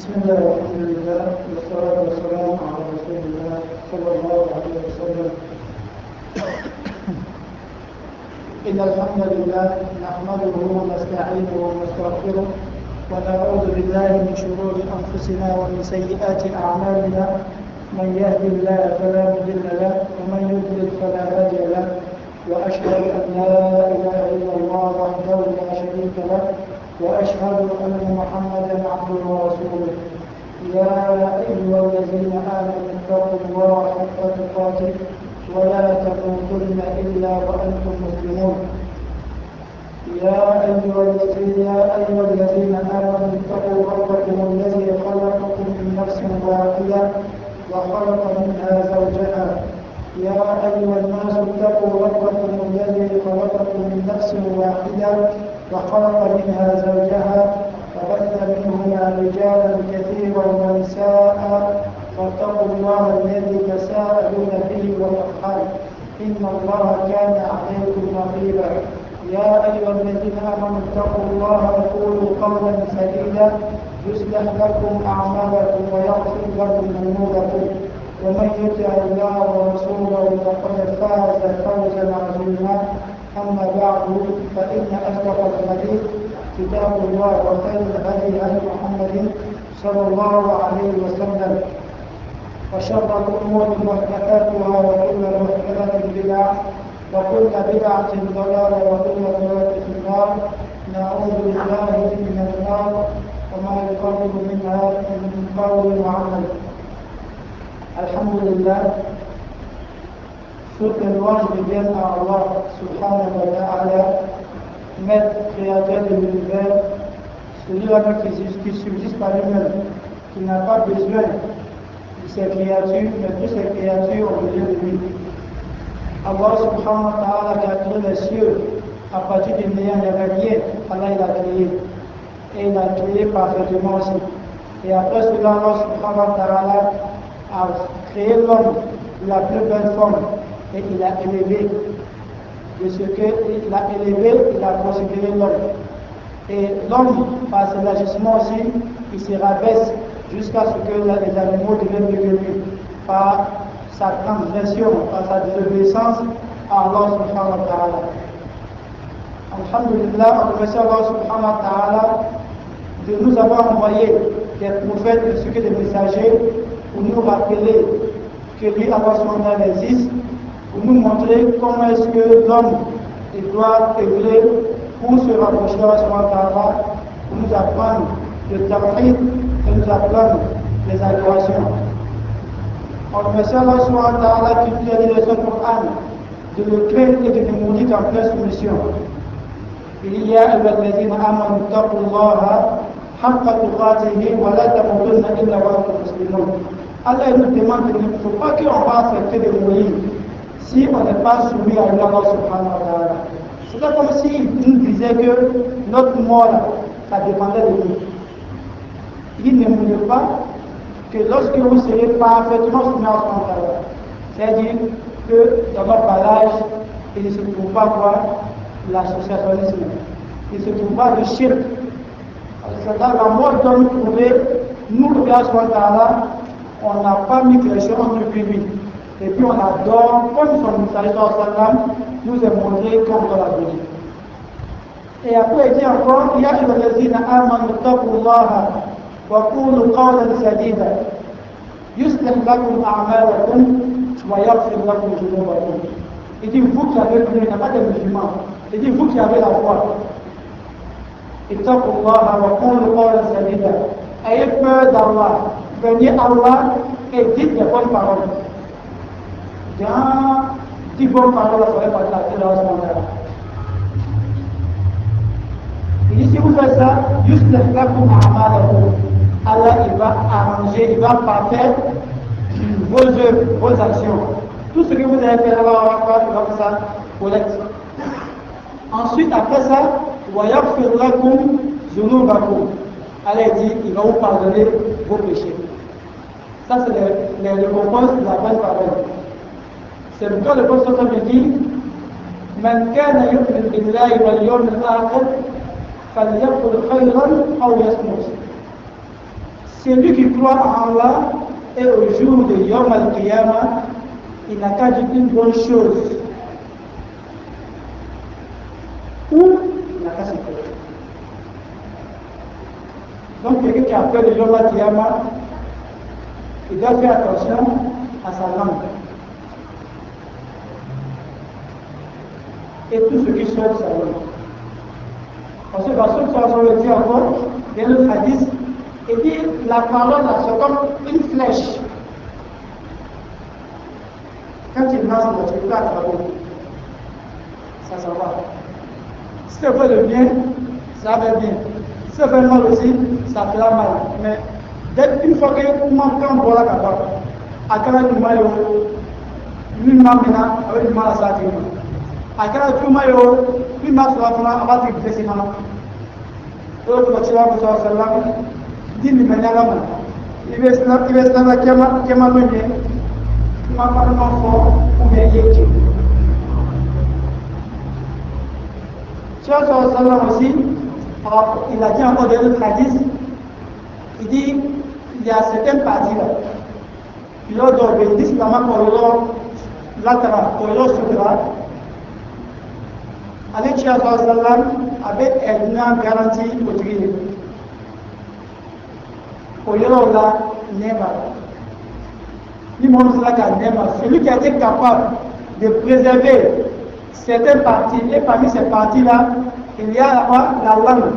بسم الله والحمد لله والصلاة والسلام على رسول الله صلى الله عليه وسلم. إن الحمد لله نحمده ونستعينه ونستغفره ونعوذ بالله من شرور أنفسنا ومن سيئات أعمالنا. من يهد الله فلا مضل له ومن يضلل فلا هادي له، وأشهد أن لا إله إلا الله وحده لا شريك له، وأشهد أن محمدا عبده ورسوله. يا أيها الذين آمنوا اتقوا الله حق تقاته ولا تموتن إلا وأنتم مسلمون. يا أيها الذين آمنوا اتقوا ربكم الذي خلقكم من نفس واحدة وخلق منها زوجها. يا أيها الناس اتقوا ربكم الذي خلقكم من نفس واحدة وخلق منها زوجها وبث منهما رجالا كثيرا ونساء، واتقوا الله الذي تساءلون به والأرحام إن الله كان عليكم رقيبا. يا أيها الذين آمنوا اتقوا الله وقولوا قولا سديدا يصلح لكم أعمالكم ويغفر لكم ذنوبكم، ومن يطع الله ورسوله فقد فاز فوزا عظيما. أما بعد فإن أصدق الحديث كتاب الله وخير الهدي هدي محمد صلى الله عليه وسلم، وشر الأمور محدثاتها وكل محدثة بدعة وكل بدعة ضلالة وكل ضلالة في النار. نعوذ بالله من النار وما يقرب منها من قول وعمل. الحمد لله. Toutes les louanges reviennent à Allah subhanahu wa ta'ala, maître créateur de l'univers, celui-là qui subsiste par lui-même, qui n'a pas besoin de ses créatures, mais toutes ses créatures ont besoin de lui. Allah subhanahu wa ta'ala qui a créé les cieux à partir du néant, il n'y avait rien, Allah il a créé. Et il a créé parfaitement aussi. Et après cela, Allah subhanahu wa ta'ala a créé l'homme de la plus belle forme. Et il a élevé de ce qu'il a élevé, il a considéré l'homme. Et l'homme, par ses agissements aussi, il se rabaisse jusqu'à ce que les animaux deviennent devenus par sa transgression, par sa désobéissance à Allah subhanahu wa ta'ala. Alhamdulillah, on remercie Allah subhanahu wa ta'ala de nous avoir envoyé des prophètes ainsi que des messagers pour nous rappeler que lui, Allah subhanahu wa ta'ala existe, pour nous montrer comment est-ce que l'homme doit œuvrer pour se rapprocher d'Allah subhanahu wa ta'ala, pour nous apprendre le tawhid et nous apprendre les adorations. On remercie Allah subhanahu wa ta'ala qui nous a dit dans son Coran de le craindre et de nous mourir en pleine soumission. Il y a الذين آمنوا اتقوا الله حق تقاته ولا تموتن إلا وأنتم مسلمون. Allah nous demande qu'il ne faut pas qu'on va accepter de mourir si on n'est pas soumis à Allah subhanahu wa ta'ala. C'est pas comme s'il nous disait que notre mort, ça dépendait de nous. Il ne voulait pas que lorsque vous serez parfaitement soumis à Allah subhanahu wa ta'ala, c'est-à-dire que dans notre barrage, il ne se trouve pas quoi? L'associationnisme. Il ne se trouve pas le shirk. C'est dans la mort dont nous trouvons, nous, Allah subhanahu wa ta'ala, on n'a pas mis quelque chose entre lui. Et puis on adore, comme son messager nous a montré comme on l'a donné. Et après il dit encore, يا أيها الذين آمنوا اتقوا الله وقولوا قولا سديدا يصلح لكم أعمالكم ويغفر لكم ذنوبكم. Il dit vous qui avez cru, il n'y a pas de musulmans. Il dit vous qui avez la foi. اتقوا الله وقولوا قولا سديدا. Ayez peur d'Allah. Venez Allah et dites des bonnes paroles. Dans 10 bonnes paroles, ça va pas la terre à. Il dit si vous faites ça, juste le faire pour Allah il va arranger, il va parfaire vos œuvres, vos actions. Tout ce que vous avez fait, Allah va faire ça pour l'être. Ensuite, après ça, وَيَغْفِرْ لَكُمْ ذُنُوبَكُمْ. Allah dit, il va vous pardonner vos péchés. Ça, c'est les récompenses de la bonne parole. C'est pourquoi le prophète dit من كان يؤمن بالله واليوم الآخر فليقل خيرا أو يصمت. Celui qui croit en Allah et au jour de Yom al-Qiyamah, il n'a qu'à dire une bonne chose. Ou il n'a qu'à se faire. Donc quelqu'un qui a peur de Yom al-Qiyamah, il doit faire attention à sa langue. Et tout ce qui sort de sa langue. Parce que le Rasoul sallallahu alayhi wa sallam dit encore, dans le hadith, il dit la parole là, c'est comme une flèche. Quand il lance, tu peux attraper. Ça va. Si tu fais le bien, ça va bien. Si tu fais le mal aussi, ça fera mal. Mais dès une fois que tu manques un bon là, à quand tu m'as eu, lui m'a maintenant, avec du mal à ça, à quand tu m'as eu, lui m'a fait la avant de te blesser. Donc, tu vas me faire cela. Dis-lui maintenant, il va se la qui m'a donné. Ma parole fort ou bien yéki. Sallallahu alayhi wa sallam aussi, il a dit encore dans le hadith, il dit, il y a certaines parties là, qui ont d'obéir l'islam pour le latéral, pour le sutra. Avec sallallahu alayhi wa sallam, avec une garantie au tigre. Pour le là, nema. Celui qui a été capable de préserver certaines parties, et parmi ces parties-là, il y a la langue.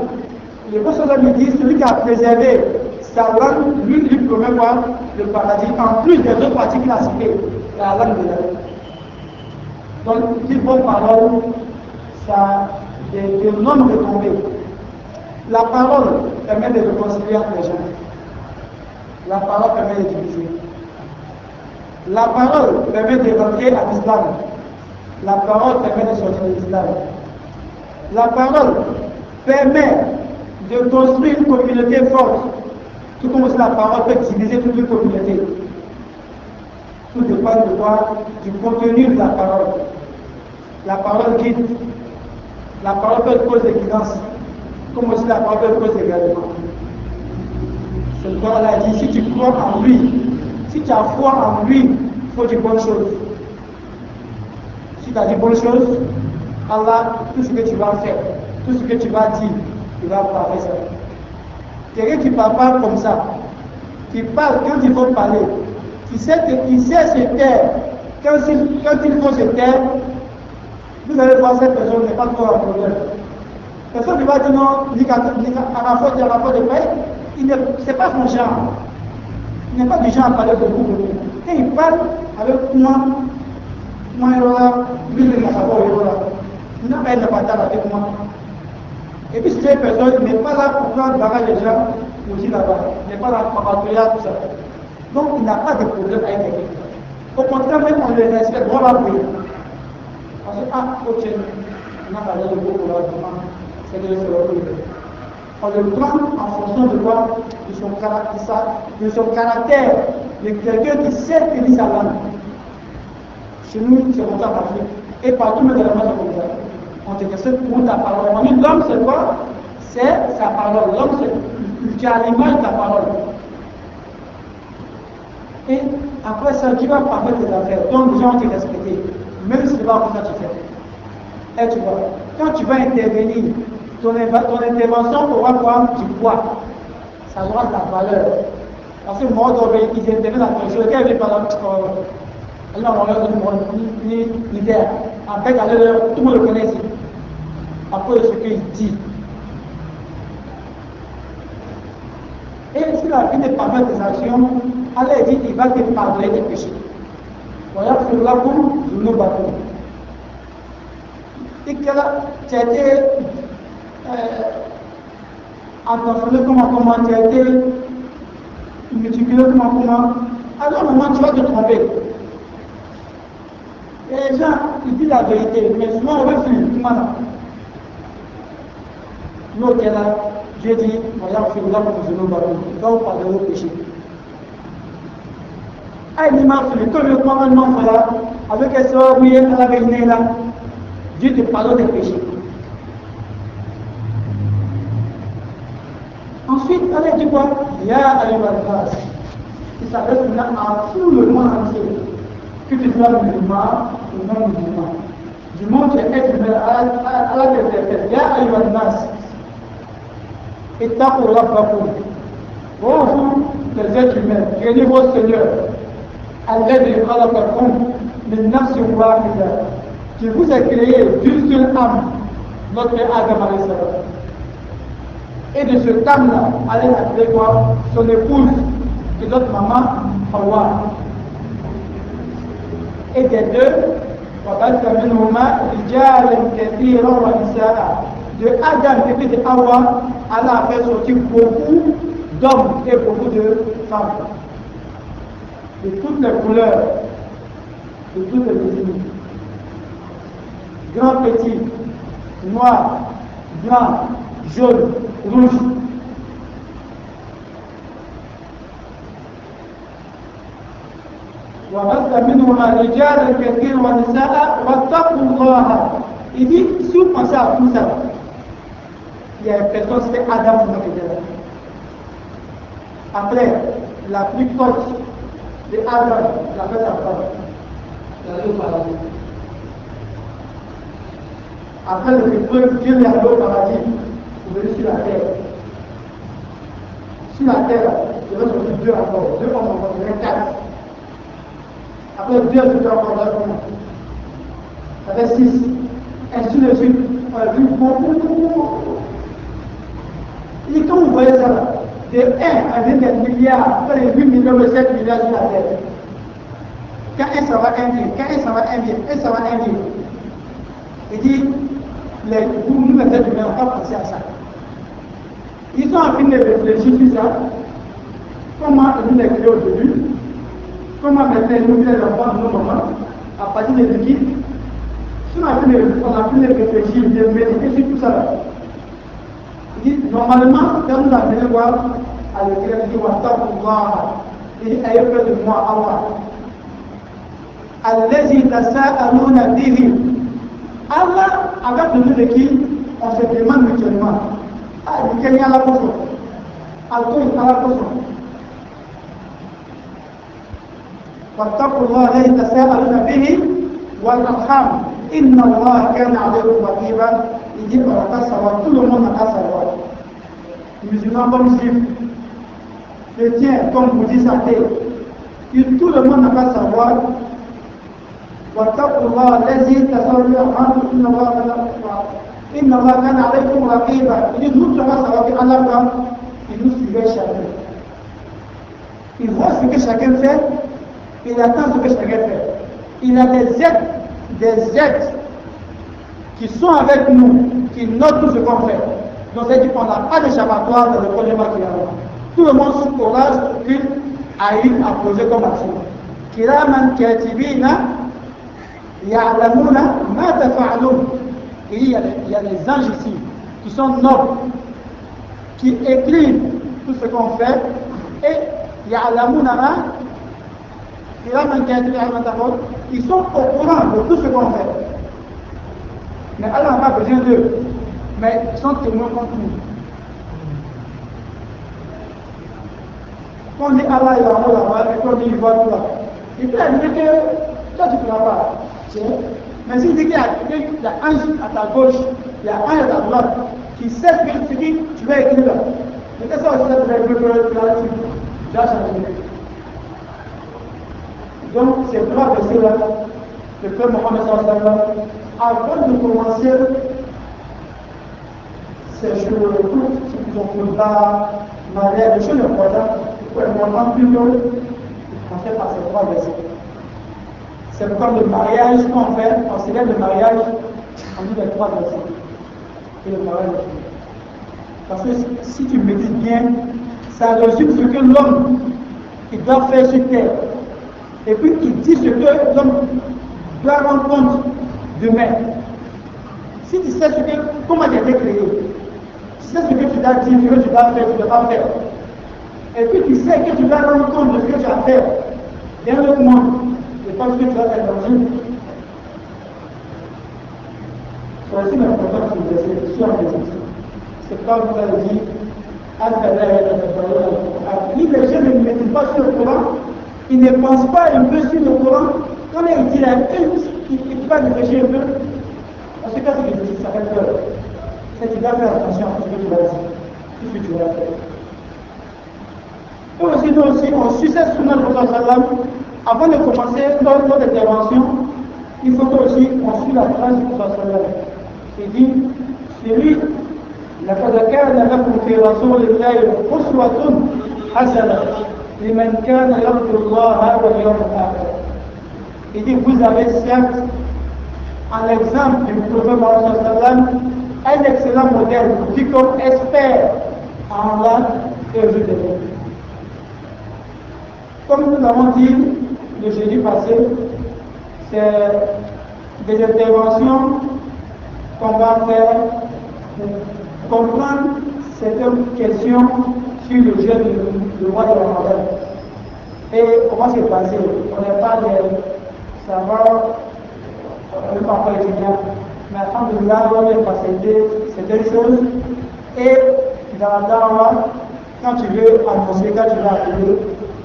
Le prophète me dit, celui qui a préservé sa langue, lui promet quoi? Le paradis, en plus des autres parties qu'il a citées, la langue de la vie. Donc, dire bonne parole, ça nombre de tomber. La parole permet de réconcilier entre les gens. La parole permet de diviser. La parole permet de rentrer à l'islam. La parole permet de sortir de l'islam. La parole permet de construire une communauté forte. Tout comme la parole peut diviser toute une communauté. Tout dépend de quoi? Du contenu de la parole. La parole guide. La parole peut être cause de guidance. Comme aussi la parole peut être cause d'égarement. C'est le Coran a dit, si tu crois en lui, si tu as foi en lui, il faut dire bonnes choses. Si tu as dit bonnes choses, Allah, tout ce que tu vas faire, tout ce que tu vas dire, il va parler ça. Quelqu'un qui ne parle pas comme ça, qui parle quand il faut parler, qui sait se taire, quand il faut se taire, vous allez voir cette personne n'est pas trop un problème. Personne ne va dire non, à la faute de paix, ce n'est pas son genre. Il n'est pas du genre à parler beaucoup. Quand il parle avec moi, lui, il n'a pas parlé avec moi. Et puis, cette personne n'est pas là pour faire barrage les gens, aussi là-bas. Il n'est pas là pour parler tout ça. Donc, il n'a pas de problème avec quelqu'un. Au contraire, même on le respecte, on va prier. Parce que, ok, on a parlé de beaucoup là, c'est de on le prend en fonction de quoi? De son caractère, de quelqu'un qui sait tenir sa langue. Chez nous, c'est comme ça partout. Et partout, mais dans la main, c'est comme ça. On te questionne pour ta parole. On dit l'homme, c'est quoi? C'est sa parole. L'homme, c'est tu as l'image de ta parole. Et après ça, tu vas parler tes affaires. Donc, les gens vont te respecter. Même si ce n'est pas comme ça tu fais. Et tu vois, quand tu vas intervenir, ton intervention aura quoi du poids. Ça aura de la valeur. Parce que moi, ils interviennent dans la chose. Quand ils parlent, alors on leur donne l'idée. Après, tout le monde le connaît ici. Après ce qu'il dit. Et si la vie n'est pas faite des actions, Allah dit qu'il va te pardonner des péchés. Voilà, c'est là pour nous battre. Et que là, tu as été attentionné comment tu as été multiplié comment. Alors, au moment tu vas te tromper. Et les gens, ils disent la vérité, mais souvent on veut fuir. L'autre est là, Dieu dit, voilà, c'est là pour nous battre. Il va vous pardonner vos péchés. Ah, il m'a fait comme le commandement là, avec un soir, oui, elle avait une là. Dieu te pardonne des péchés. Ensuite, Allah dit quoi? Ya ayyuhal-nas. Il s'adresse maintenant à tout le monde entier. Que tu sois musulman ou non musulman. Du monde qui est être humain, Allah te répète. Ya ayyuhal-nas. Ittaqu rabbakum. Vous, les êtres humains, craignez votre Seigneur. Alladhi khalaqakum min nafsin wahida. Qui vous a créé d'une seule âme, notre père Adam alayhi salam. Et de ce âme-là, allez appeler quoi? Son épouse et notre maman, Hawa. Et des deux, de Adam et puis de Hawa, Allah a fait sortir beaucoup d'hommes et beaucoup de femmes. De toutes les couleurs, de toutes les ethnies. Grand, petit, noir, blanc, jaune, rouge. وَبَثَّ مِنْهُمَا رِجَالًا كَثِيرًا وَنِسَاءً وَاتَّقُوا اللَّهَ. Il dit, si vous pensez à tout ça, il y a une personne, c'était Adam qui était là. Après, la plus forte de Adam, il a fait sa femme. Il est allé au paradis. Après le épreuve, Dieu est allé au paradis pour venir sur la terre. Sur la terre, il va sortir deux encore, deux hommes encore, il y en a quatre. Après deux, tout encore, là, ça fait 6. Ainsi de suite, on a vu beaucoup. Et quand vous voyez ça, là, de 1 à 20 milliards, après les 8 millions de 7 milliards sur la terre. Quand un ça va un dire, quand un ça va un dire, un ça va un dire. Il dit, nous les êtres humains, on va penser à ça. Ils ont appris de réfléchir sur ça. Comment nous les créons au début? Comment maintenant nous les enfants, nos mamans, à partir des liquides? Si on a pu de réfléchir, de méditer sur tout ça là. Il dit, normalement, quand nous avons voir à l'écrit, il dit, il dit, ayez peur de moi, Allah. Allazi tasa'aluna bihi. Allah, avec le nom de qui on se demande mutuellement. Ah, il y a la personne. Al-Qur'an, la personne. واتقوا الله الذي تساءلون به والأرحام إن الله كان عليكم رقيبا. Il dit on n'a qu'à savoir, tout le monde n'a qu'à savoir. Musulmans comme juifs, chrétiens comme bouddhistes athées, tout le monde n'a qu'à savoir. واتقوا الله الذي تساءلون به إن الله كان عليكم رقيبا. Il dit nous devons savoir qu'Allah il nous suivait chacun. Il voit ce que chacun fait. Il attend ce que chacun fait. Il a des aides qui sont avec nous, qui notent tout ce qu'on fait. Donc c'est dit qu'on n'a pas d'échappatoire dans le projet qui arrive. Tout le monde se courage qu'il a eu à poser comme action. Kiraman katibina ya'lamuna ma tafa'alun. Il y a des anges ici qui sont nobles, qui écrivent tout ce qu'on fait et ya'lamuna ma. Ils sont au courant de tout ce qu'on fait. Mais Allah n'a pas besoin d'eux. Mais ils sont témoins contre nous. Quand on dit Allah est là-bas, et qu'on dit il voit tout là. Il peut dire que toi tu ne pourras pas. Mais s'il dit qu'il y a un ange à ta gauche, il y a un ange à ta droite, qui sait ce que tu dis, tu vas écrire là. Mais qu'est-ce que ça va se faire? Donc, ces trois versets-là, le frère Mohammed sallallahu alayhi wa sallam, avant de commencer ces choses, ceux qui ont fait pas mariage, les choses importantes, pour le moment plus tôt, on fait par ces trois versets. C'est comme le mariage qu'on fait, on célèbre le mariage, on dit les trois versets. Et le mariage est fini. Parce que si tu médites bien, ça résume ce que l'homme il doit faire sur terre. Et puis il dit ce que l'homme doit rendre compte demain. Si tu sais comment tu as été créé, tu sais ce que tu dois dire, ce que tu dois faire, tu ne dois pas faire. Et puis tu sais que tu dois rendre compte de ce que tu as fait dans le monde. Et pas ce que tu vas faire dans une. C'est aussi l'importance de ce verset. C'est comme vous avez dit, Les jeunes ne méditent pas sur le Coran, ils ne pensent pas un peu sur le Coran. Quand ils disent il va réfléchir un peu. En ce cas, ça fait peur. C'est tu dois faire attention à ce que tu vas dire, tout ce que tu vas faire. Et aussi, nous aussi, on suit cette sunna de Prophète sallam. Avant de commencer notre intervention, il faut aussi qu'on suit la phrase du Prophète sallam. Il dit, celui لقد كان لكم في رسول الله أسوة حسنة لمن كان يرجو الله واليوم الآخر. Il dit, vous avez certes un exemple du prophète Mohammed, un excellent modèle, quiconque espère en Allah et au jour de l'homme. Comme nous l'avons dit le jeudi passé, c'est des interventions qu'on va faire pour comprendre certaines questions sur le jeûne du mois de Ramadan. Et comment c'est passé? On n'est pas de savoir, on n'est pas encore étudiant, mais alhamdoulilah, on est passé certaines choses. Et dans la dawa, quand tu veux annoncer, quand tu veux appeler,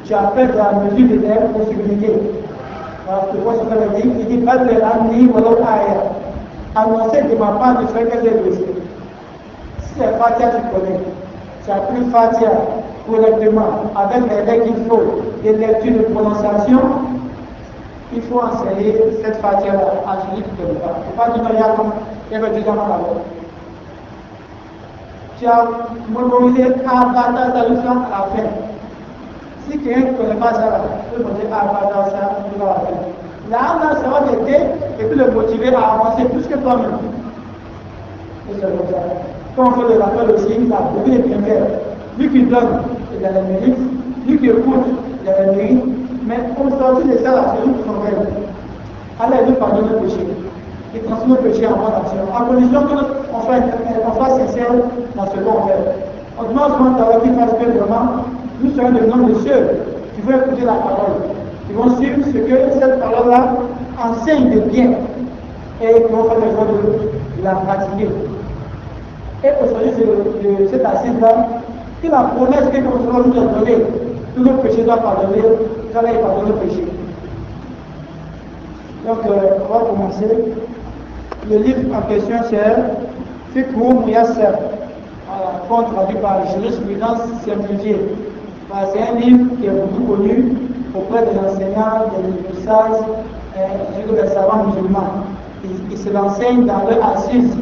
tu appelles dans la mesure de tes possibilités. Parce que moi, ce que je dis, il dit, pas de l'année, ou alors annoncer de ma part, tu fais quelques dossiers. Si c'est Fatia, tu connais. Tu as pris Fatia correctement, avec les règles qu'il faut, des lectures de prononciation, il faut enseigner cette Fatia-là à celui qui ne connaît pas. Il ne faut pas dire, il y a comme, il y avait déjà mal à l'heure. Tu as mémorisé Abada Salution à la fin. Si quelqu'un ne connaît pas ça, il peut dire Abada Salution à la fin. Là, ça va t'aider et puis le motiver à avancer plus que toi-même. Et c'est comme ça. Quand on fait le rappel aussi, il a beaucoup de bienfaits. Lui qui donne, il a les mérites. Lui qui écoute, il a les mérites. Mais pour sortir de ça, c'est nous qui sommes réels. Allah nous pardonne le péché. Il transmet le péché en bonne action. À condition qu'on soit sincère dans ce qu'on fait. On demande souvent qu'il fasse que vraiment, nous serons des noms de ceux qui vont écouter la parole. Qui vont suivre ce que cette parole-là enseigne de bien. Et qui vont faire le choix de la pratiquer. Et aujourd'hui, c'est cette assise-là, que la promesse que nous nous a donnée, tous nos péchés doivent pardonner, qu'Allah pardonne le péché. Donc, on va commencer. Le livre en question, c'est Fiqh Muyassar, traduit par jurisprudence simplifiée. C'est un livre qui est beaucoup connu auprès des enseignants, des sages, des savants musulmans. Ils se l'enseignent dans leur assise.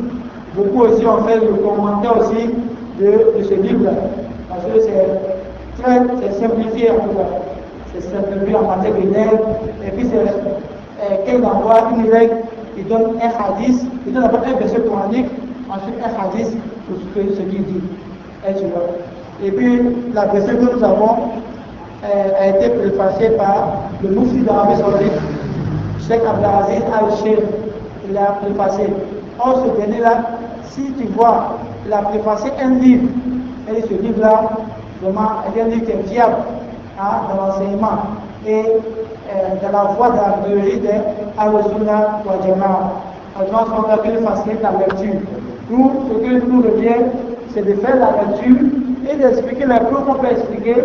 Beaucoup aussi ont fait le commentaire aussi de ce livre-là. Parce que c'est simplifié en tout cas. C'est simplifié en matière de règles. Et puis quand il envoie une règle, il donne un hadith, il donne d'abord un verset coranique, ensuite un hadith pour ce qu'il dit. Et tu vois. Et puis la version que nous avons a été préfacée par le Mufti d'Arabie Saoudite, Cheikh Abdelaziz Al-Sheikh. Il l'a préfacé. Or, ce dernier-là, si tu vois, il a préfacé un livre. Et ce livre-là, vraiment, est un livre qui est fiable dans l'enseignement et dans la voie de la théorie de Al-Sunnah wa Jama'a. Alors, on va faciliter la lecture. Nous, ce que nous revient, c'est de faire la lecture et d'expliquer les cours qu'on peut expliquer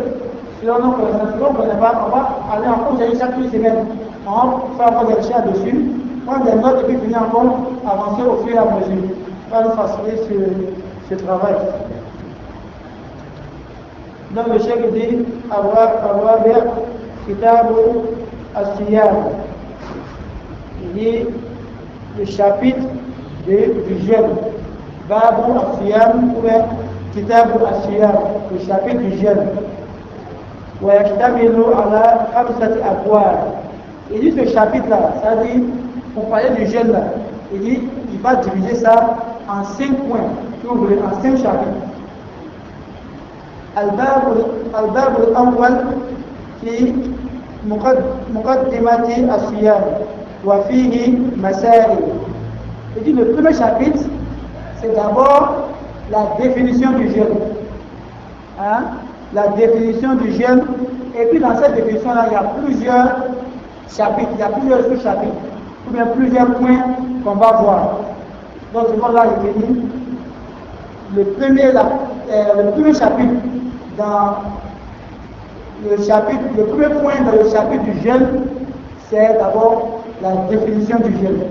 selon nos connaissances. Si on ne connaît pas, on va aller en cours chaque semaine. On va faire encore des recherches dessus, prendre des notes et puis finir encore, avancer au fur et à mesure. On va nous faciliter ce travail. Donc le chef dit avoir Kitab al-Siyam. Il dit le chapitre du jeûne. Babu al-Siyam ou bien Kitab al-Siyam, le chapitre du jeûne. ويشتمل على 5 أبواب. Il dit ce chapitre-là, ça dit, pour parler du jeûne là, il dit, il va diviser ça en 5 points, si vous voulez, en 5 chapitres. الباب الأول في مقدمة الصيام وفيه مسائل. Il dit le premier chapitre, c'est d'abord la définition du jeûne. Hein? La définition du jeûne. Et puis dans cette définition-là, il y a plusieurs chapitres, il y a plusieurs sous-chapitres, ou bien plusieurs points qu'on va voir. Donc, ce là, il dit, le premier là, le premier chapitre dans le premier point dans le chapitre du jeûne, c'est d'abord la définition du jeûne.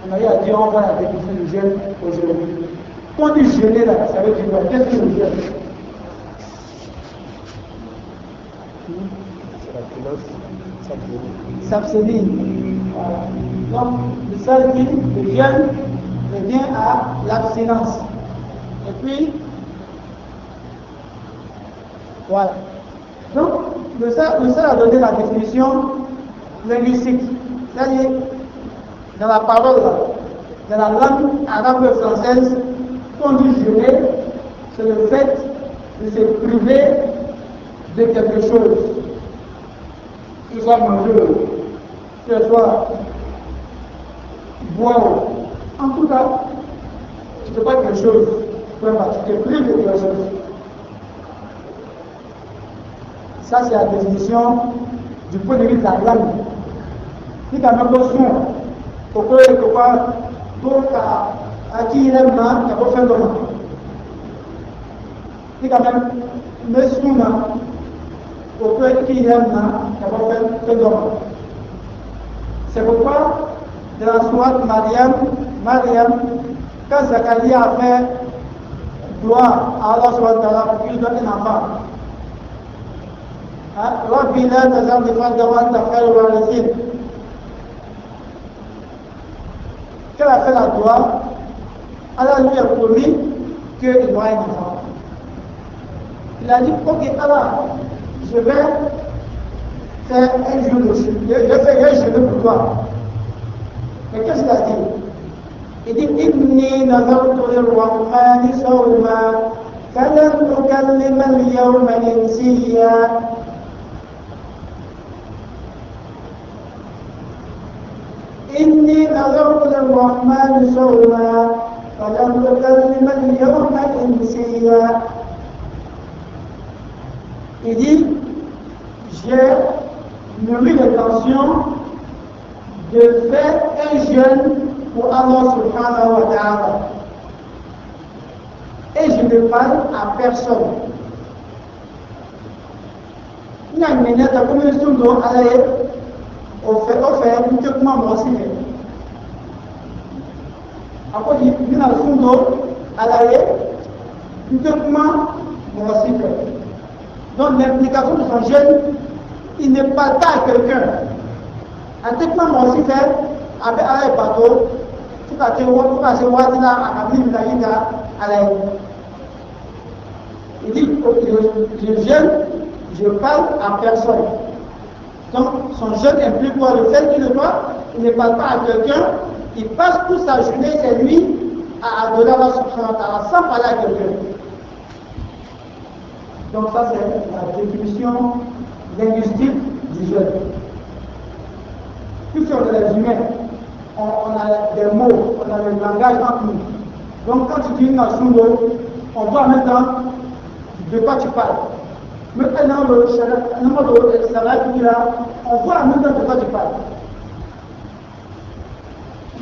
On a eu à dire, on voit la définition du jeûne aujourd'hui. Quand on dit jeûner, là, ça veut dire quoi? Qu'est-ce que le jeûne? S'abstenir. Voilà. Donc, le seul dit, le jeûne revient à l'abstinence. Et puis, voilà. Donc, le seul a donné la définition linguistique. C'est-à-dire, dans la parole, dans la langue arabe et française, quand on dit jeûner, c'est le fait de se priver de quelque chose. Que ce soit manger, que ce soit boire. En tout cas, tu ne fais pas quelque chose, tu te prives de quelque chose. Ça, c'est la définition du point de vue de la langue. Si tu as même besoin, pour que quelque part, pour à qui il aime, tu n'as pas fait de mal. Si tu as même besoin, pour que qui il aime, tu n'as pas fait de mal. C'est pourquoi, dans la sourate Mariam, quand Zacharia a fait gloire à Allah subhanahu wa ta'ala pour qu'il donne un enfant, Rabbi la tazar difadda wa anta khairul warithin. Quand elle a fait la gloire, Allah lui a promis qu'il aura un enfant. Il a dit, ok Allah, je vais faire un genou, je vais faire un genou pour toi. Mais qu'est-ce qu'il a dit? Il dit, Inni nazartu lirrahmani sawma, falan ukallima al-yawma insiya. إني نذرت للرحمن صوما فلن أكلم اليوم إنسيا. Il dit, j'ai mûri l'intention de faire un jeûne pour Allah subhanahu wa ta'ala. Et je ne parle à personne. Il y a une minute à combien de temps on fait uniquement mon signe. Après, il y a un fundo à l'arrêt, uniquement mon signe. Donc, l'implication de son jeune, il ne parle pas à quelqu'un. Uniquement mon signe, avec un bateau, tout à fait, il dit, je jeûne, je parle à personne. Donc, son jeûne implique quoi? Le fait qu'il ne parle pas à quelqu'un, il passe toute sa journée, c'est lui, à adorer Allah subhanahu wa ta'ala sans parler à quelqu'un. Donc, ça, c'est la définition linguistique du jeûne. Puis, sur les humains, on a des mots, on a le langage entre nous. Donc, quand tu dis une sundo, on voit en même temps de quoi tu parles. Maintenant, on voit en même temps de quoi tu parles.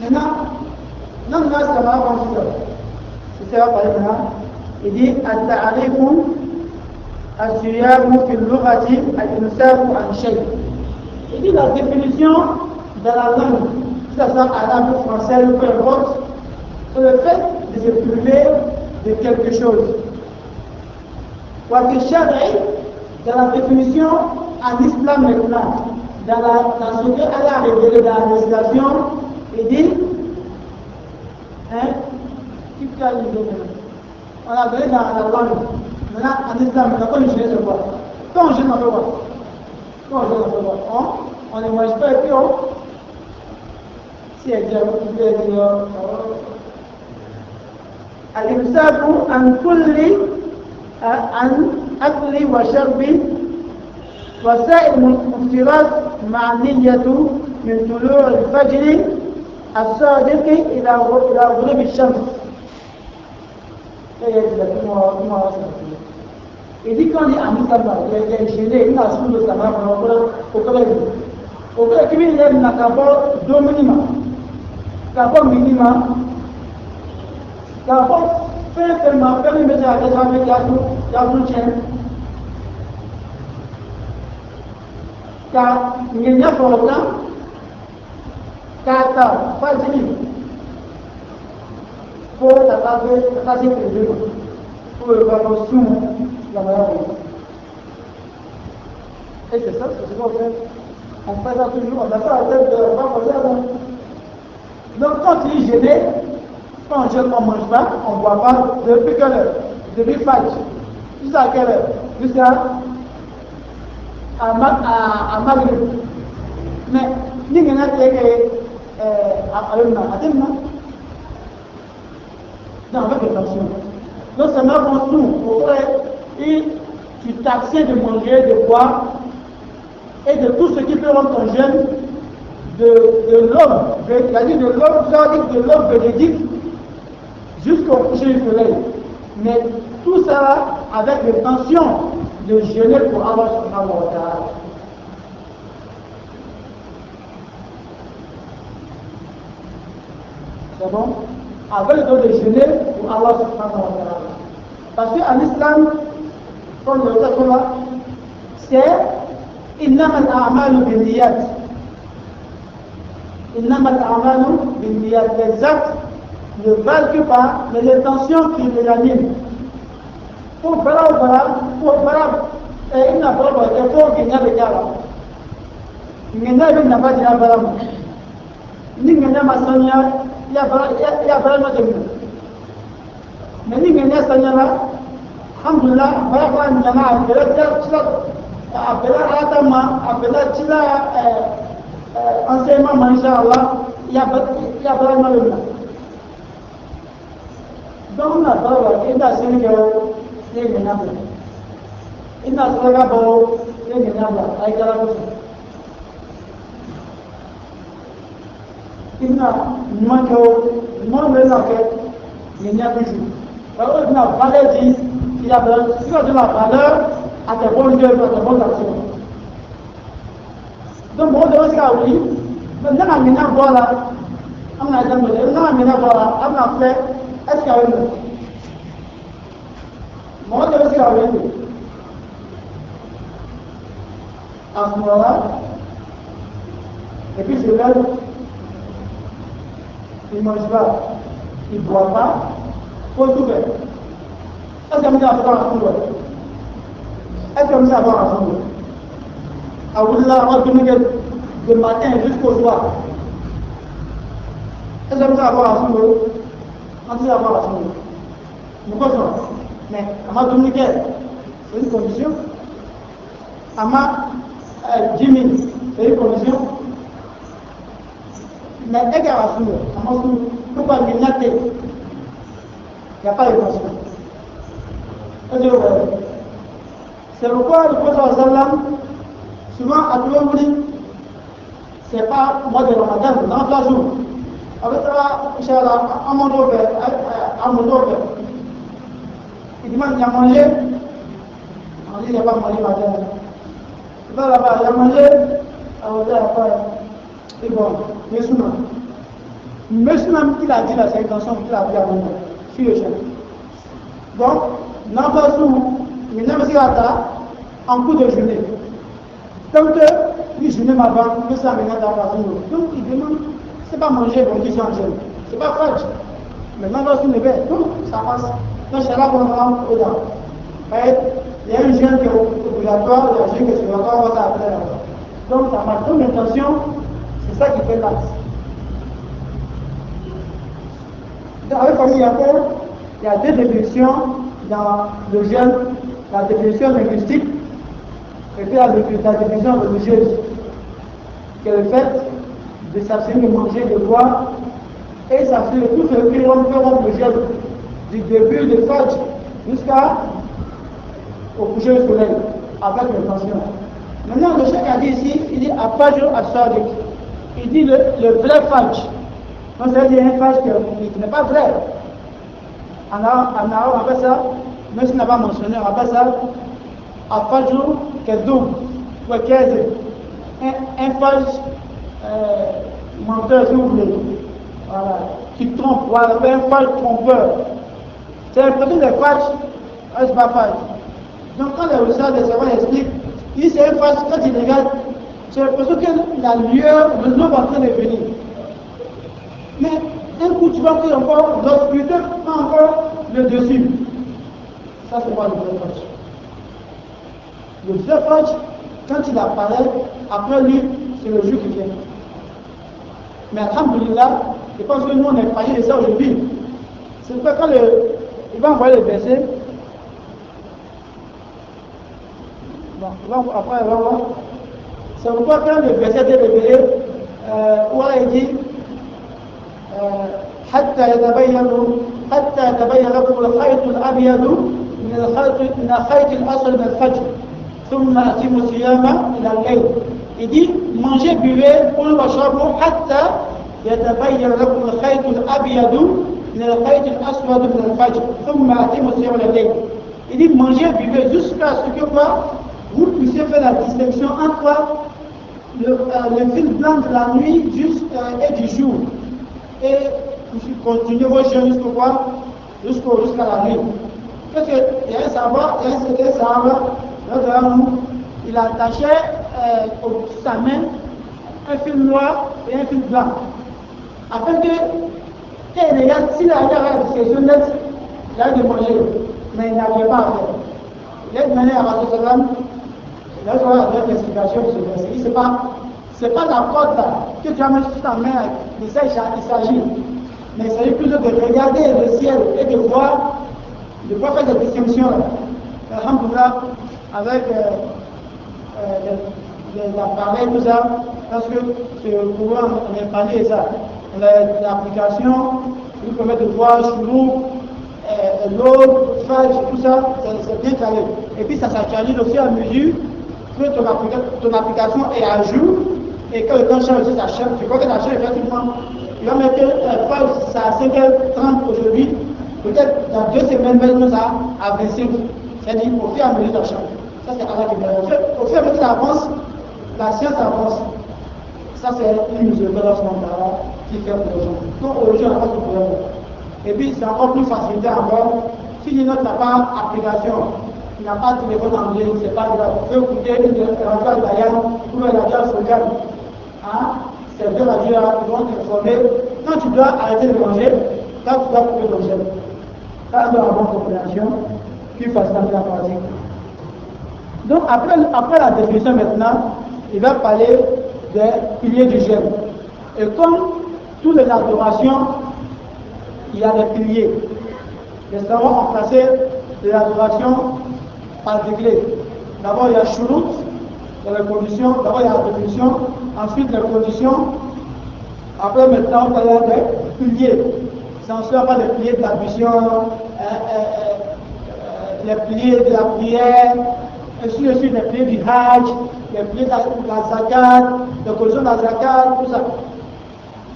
Maintenant, non, là, ça va comme ça. Ça va parler maintenant. Il dit At-ta'arikum as-siyamu fil lughati al-imsaku an shay. Il dit la définition de la langue, que ce soit arabe ou français, peu importe, c'est le fait de se priver de quelque chose. Dans la définition en islam maintenant, dans ce qu'elle a révélé dans la législation, il dit, on a donné dans la langue, maintenant en islam, quand on jeûne, c'est quoi? Quand on jeûne, on fait quoi? Quand on jeûne, on fait quoi? On ne mange pas et puis on. Si elle dit, on peut dire, al-imsaku an kulli عن أكل وشرب وسائر المفطرات مع النية من طلوع الفجر الصادق إلى غروب الشمس. Il dit qu'on est en Islam, il est gêné, il a sous le Islam, au collège. Au collège, il est dans le deux minima. Le minima, Fais-moi, fais-moi mettre à l'aise avec la soutien. Car il n'y a pas longtemps, car pas dit, pour t'attraper, passer tes deux, pour le faire sous la maladie. Et c'est ça, c'est ce qu'on fait. On fait ça toujours, on n'a pas la tête de pas faire ça. Donc quand tu es gêné, quand on jeûne, on ne mange pas, on ne boit pas, depuis quelle heure? Depuis Fajr. Jusqu'à quelle heure? Jusqu'à Maghrib. Mais, nous n'avons pas non, avec attention. Donc, ça m'a pensé, et tu t'abstiens de manger, de boire, et de tout ce qui peut rendre ton jeûne de l'homme, c'est-à-dire de l'homme vénédique, jusqu'au coucher du soleil. Mais tout ça avec l'intention de jeûner pour Allah subhanahu wa ta'ala. C'est bon? Avec le don de jeûner pour Allah subhanahu wa ta'ala. Parce qu'en islam, comme le dit là, c'est innama al-a'malu bin-niyat. Innama al-a'malu bin-niyat. Les actes ne valent que par l'intention qui les anime. Pour faire il n'a pas le temps qu'il n'y a pas de il n'a pas de ni il n'y a pas de il y a pas de mais ni il y a pas de alhamdulillah baraka ni na apela atama apela tila enseignement machallah il y a pas de donc na baba inda sinike ne na ba inda saga ba ne na ba ai kala ko inna manko mon le na ke ni nya bi ju ba o na valeur dit il y a de la valeur à tes bonnes œuvres, à tes bonnes actions. Donc bon de ça oui mais na mi na bola amna jambe na mi na bola amna fait est-ce qu'il y a une moi je vais dire à ce moment-là et puis c'est là il ne mange pas il ne boit pas faut tout faire est-ce que vous avez avoir un fond est-ce que vous avez avoir un fond à vouloir avoir de matin jusqu'au soir est-ce que vous avez avoir un fond on dit avoir un fond nous pensons mais à ma dominique c'est une condition à ma Jimmy c'est une condition mais égal à fond à ma fond pourquoi il n'y a pas de condition c'est pourquoi le prophète sallam souvent à tout le monde c'est pas mois de Ramadan dans 3 jours avec ça inchallah à mon dos il demande il a mangé on dit il n'y a pas mangé matin il va là-bas il a mangé on dit c'est bon maintenant qu'il a dit la c'est l'intention qu'il a dit à mon sur le chef donc n'a pas sous il n'a pas si en coup de journée tant que lui jeûner ma banque mais ça maintenant dans la journée donc il demande c'est pas manger bon qui s'en gêne c'est pas fâche mais n'a pas sous le bain donc ça passe donc c'est là qu'on va au-dedans il y a un jeûne qui est obligatoire il y a un jeûne qui est obligatoire on va s'appeler là-bas donc ça marche donc l'intention c'est ça qui fait l'acte donc avec famille encore il y a 2 définitions dans le jeûne, la définition linguistique et puis la définition religieuse, qui est le fait de s'abstenir de manger, de boire et s'abstenir de tout ce qui peut rendre le jeûne, du début de Fajr jusqu'au coucher du soleil, avec l'intention. Maintenant, le chef a dit ici, il dit à Fajr as-Sadiq, il dit le vrai Fajr. Donc, c'est-à-dire un Fajr qui n'est pas vrai. En arabe, on appelle ça, même si on n'a pas mentionné, on appelle ça Al-Fajr Kedoub, ou Kezeb. Un Fajr menteur, si vous voulez, voilà, qui trompe, voilà, un Fajr trompeur. C'est l'impression des Fajr, c'est pas Fajr. Donc quand les Roussards des savants expliquent, il dit c'est un Fajr, quand il regarde, c'est l'impression que la lueur, le nom est en train de venir. Mais un coup tu vois qu'il y a encore l'obscurité, pas encore le dessus. Ça c'est pas le vrai Fajr. Le vrai Fajr, quand il apparaît, après lui, c'est le jour qui vient. Mais alhamdoulilah, je pense que nous on est failli de ça aujourd'hui. C'est pourquoi quand il va envoyer le verset, bon, après il va voir. C'est pourquoi quand le verset est révélé, où il dit حتى يتبين لكم الخيط الأبيض من الخيط الأسود من الفجر ثم أتموا الصيام إلى الليل. Il dit mangez, buvez, قولوا واشربوا حتى يتبين لكم الخيط الأبيض من الخيط الأسود من الفجر ثم أتموا الصيام إلى الليل. Il dit mangez, buvez jusqu'à ce que quoi, vous puissiez faire la distinction entre le fil blanc de la nuit et du jour. Et continuez vos jeûnes jusqu'au quoi, jusqu'à la nuit. Parce qu'il y a un savoir, il y a un certain savoir, il attachait sa main un fil noir et un fil blanc. Afin que, s'il avait ses yeux nets, il allait de manger, mais il n'avait pas à faire. Il a demandé à Rassoul, il a donné l'explication de ce verset. Il dit, c'est pas la corde là, que tu as mis sur ta main, de ça il s'agit. Mais il s'agit plutôt de regarder le ciel et de voir faire des distinctions. Alhamdoulilah, avec les appareils, tout ça, parce que ce courant, on est parlé de ça. L'application qui nous permet de voir sur l'eau, phage, tout ça, c'est bien calé. Et puis ça s'actualise aussi à mesure que ton application est à jour et que le temps change aussi, ça change. Tu vois que ça change effectivement. Il va mettre phage, c'est à 5h30 aujourd'hui, peut-être dans 2 semaines, maintenant ça à 25. C'est-à-dire au fur et à mesure ça change. Ça c'est Allah qui fait. Au fur et à mesure ça avance, la science avance. Ça c'est une mesure de l'Allah qui fait pour les gens. Donc aujourd'hui on n'a pas de problème. Et puis c'est encore plus facilité encore. Si notre n'a pas d'application, il n'a pas de téléphone en ligne, c'est pas grave. On peut écouter une radio d'Ayan ou une radio Sogan. C'est deux radios qui vont t'informer. Quand tu dois arrêter de manger, quand tu dois couper ton gel. Ça doit avoir une compréhension plus facilite la pratique. Donc après la définition maintenant, il va parler des piliers du jeûne. Et comme toutes les adorations, il y a des piliers. Les savants ont placé les adorations par degré. D'abord il y a shurut, il y a les conditions, d'abord il y a la définition, ensuite les conditions, après maintenant il y a des piliers. C'est ensuite pas les piliers de l'ambition, les piliers de la prière, ainsi aussi les piliers du hajj, les piliers de la zakat, les conditions de la zakat, tout ça.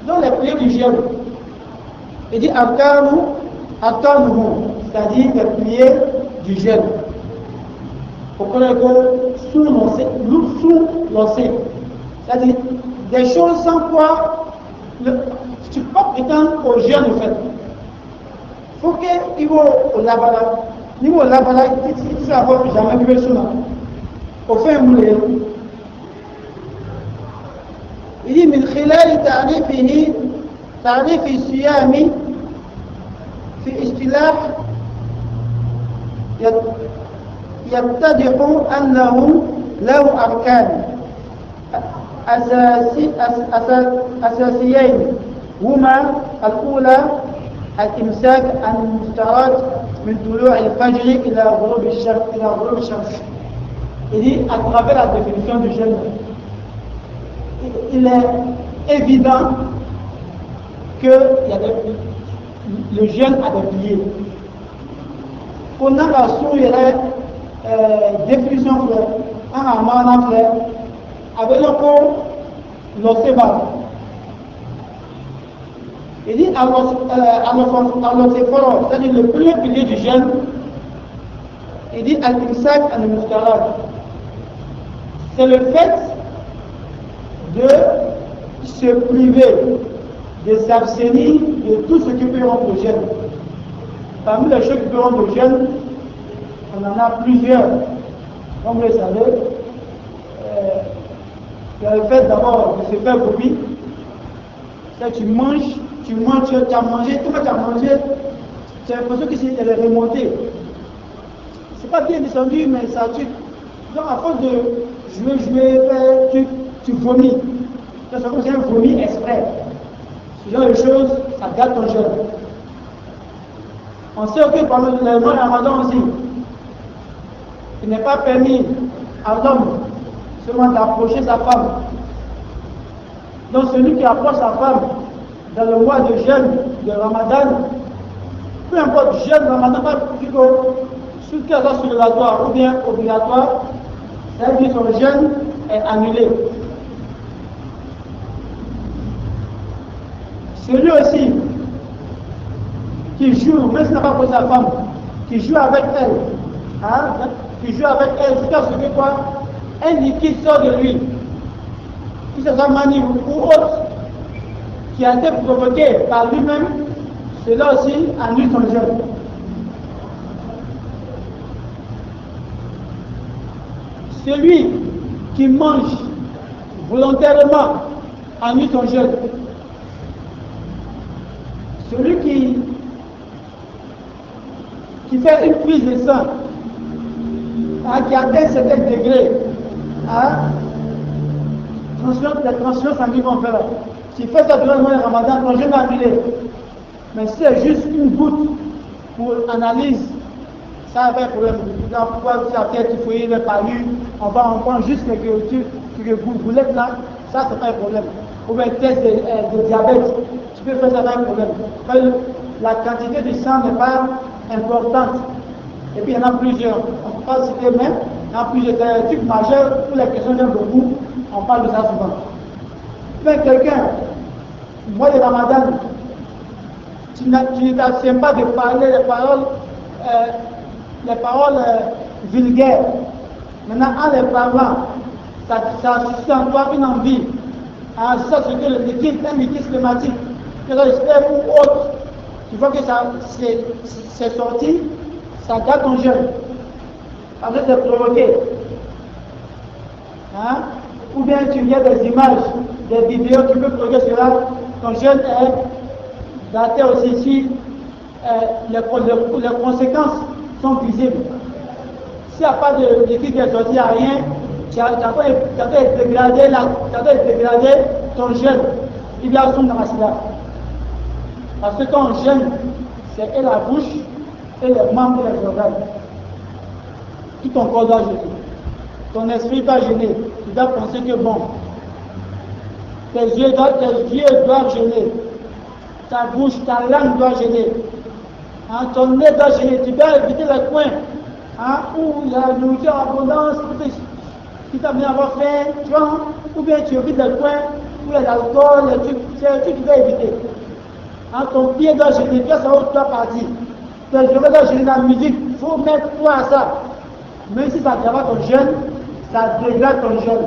Donc les piliers du jeûne. Il dit Arkanuhu, c'est-à-dire les piliers du jeûne. Pour connaître sous-lancé, c'est-à-dire des choses sans quoi tu peux pas prétendre au jeûne en fait. Il faut qu'il va au labala. Niveau labala, tu ne vas jamais vu ça. Au fait, il dit من خلال تعريف الصيام في اصطلاح يتضح أنه له أركان أساسيين هما الأولى الإمساك عن المفترات من طلوع الفجر إلى غروب الشمس. Il dit à travers la définition du jeûne, il est évident que le jeûne a des piliers. Pour nous, la sourire définition en amana frère, avec le corps, l'océban. Il dit à l'océphore, c'est-à-dire le premier pilier du jeûne, il dit al-imsak al-muftarat. C'est le fait de se priver, de s'abstenir de tout ce qui peut rendre le jeûne. Parmi les choses qui peut rendre le jeûne, on en a plusieurs. Comme vous le savez, il y a le fait d'abord de se faire vomir. C'est tu manges, tu as mangé, tout ce que tu as mangé, tu as l'impression que c'est remonté. C'est pas bien descendu, mais ça tue. Donc à force de jouer, tu vomis. C'est comme si un vomi exprès. Ce genre de choses, ça gâte ton jeûne. On sait que pendant le mois de Ramadan aussi, il n'est pas permis à l'homme seulement d'approcher sa femme. Donc celui qui approche sa femme dans le mois de jeûne de Ramadan, peu importe jeûne Ramadan, pas plutôt sur quel ordre surrogatoire ou bien obligatoire, ça veut dire que son jeûne est annulé. Celui aussi qui joue, même s'il n'a pas posé sa femme, qui joue avec elle, qui joue avec elle jusqu'à ce que quoi, un liquide sort de lui, que ce soit manie ou autre, qui a été provoqué par lui-même, cela aussi annule son jeûne. Celui qui mange volontairement annule son jeûne. Celui qui fait une prise de sang, qui atteint un certain degré, les transfusions sanguines vont faire. S'il fait ça durant le mois de Ramadan, ton jeûne est annulé. Mais si c'est juste une goutte pour analyse, ça va être un problème. Pourquoi si la tête typhoïde, le palu, on prend juste quelques boulettes là, ça c'est pas un problème. Ou bien test de diabète, tu peux faire ça, pas un problème. Quand la quantité de sang n'est pas importante. Et puis il y en a plusieurs. On ne peut pas citer même, il y en a plusieurs trucs majeurs pour les questions j'aime beaucoup, on parle de ça souvent. Mais quelqu'un, mois de Ramadan, tu ne t'abstiens pas de parler les paroles vulgaires. Maintenant, en les parlant, ça suscite en toi une envie. Ça, c'est que le liquide, un liquide spermatique, que ce soit ou autre, tu vois que ça c'est sorti, ça gâte ton jeûne. Après, c'est provoqué. Ou bien tu regardes des images, des vidéos, tu peux provoquer cela, ton jeûne est gâté aussi si les conséquences sont visibles. S'il n'y a pas de liquide qui est sorti, il n'y a rien, tu as dégradé ton jeûne. Il y a son dans. Parce que quand on jeûne, c'est et la bouche, et les membres et les organes. Tout ton corps doit gêner. Ton esprit doit gêner. Tu dois penser que bon. Tes yeux doivent gêner. Ta bouche, ta langue doit gêner. Ton nez doit gêner. Tu dois éviter les coins où il y a la nourriture en abondance, qui t'a bien avoir faim, tu vois, ou bien tu évites les coins où il y a l'alcool, les trucs, c'est un truc que tu dois éviter. Ton pied doit gêner, tu dois savoir où tu dois partir. Tes oreilles doivent gêner la musique, il faut mettre toi à ça. Même si ça dégrade ton jeûne, ça dégrade ton jeûne.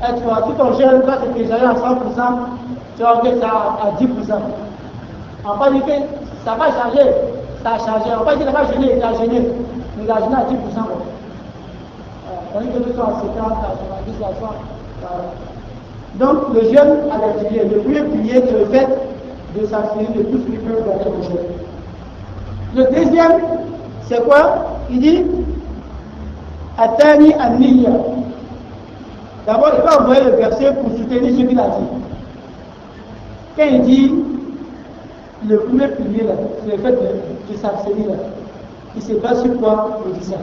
Et tu vois, tout ton jeûne doit se dégrader à 100%, tu vas voir que ça à 10%. On va pas dire que ça va changer, ça a changé. On va pas dire que ça va gêner, il a gêné. Mais il a gêné à 10%. On dit que nous sommes à 50, à 70, à 100. Donc le jeûne a des piliers. Le premier pilier, c'est le fait de s'abstenir de tout ce qui peut gâter le jeûne. Le deuxième, c'est quoi? Il dit Atani Aniya. D'abord, il va envoyer le verset pour soutenir ce qu'il a dit. Quand il dit le premier pilier, c'est le fait de s'abstenir. Il se base sur quoi? Il dit ça.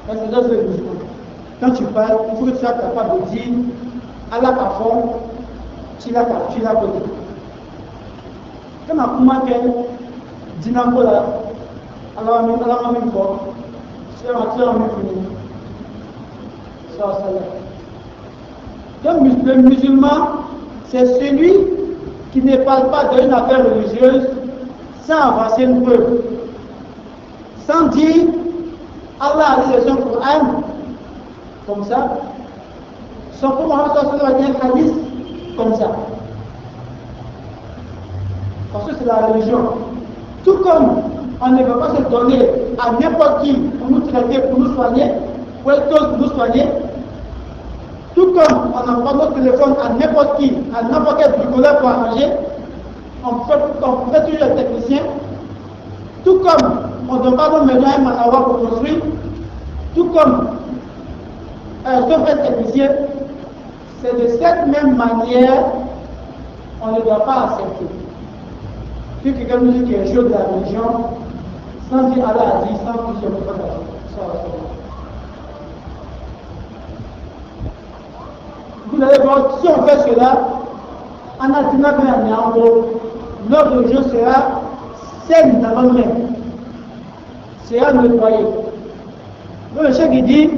Parce que dans ce mouvement, quand tu parles, il faut que tu sois capable de dire Allah ta forme, tu l'as connu. Quand on a commencé dynamo là, alors on a mis fort, c'est un fini. Ça. Donc le musulman, c'est celui qui ne parle pas d'une affaire religieuse sans avancer une preuve, sans dire Allah a dit son Coran comme ça, son Coran a dit un hadith comme ça. Parce que c'est la religion. Tout comme on ne veut pas se donner à n'importe qui pour nous traiter, pour nous soigner, pour être pour nous soigner, tout comme on n'envoie notre téléphone à n'importe qui, à n'importe quel bricoleur pour arranger, on fait toujours le technicien, tout comme on ne donne pas nos maisons à un manoir pour construire, tout comme sauf être technicien, c'est de cette même manière on ne doit pas accepter. Si quelqu'un nous dit quelque chose de la religion, sans dire Allah a dit, sans que je ne peux pas dire. Vous allez voir, si on fait cela, en attendant qu'on est en haut, notre religion sera saine dans notre main, sera nettoyée. Donc le chef il dit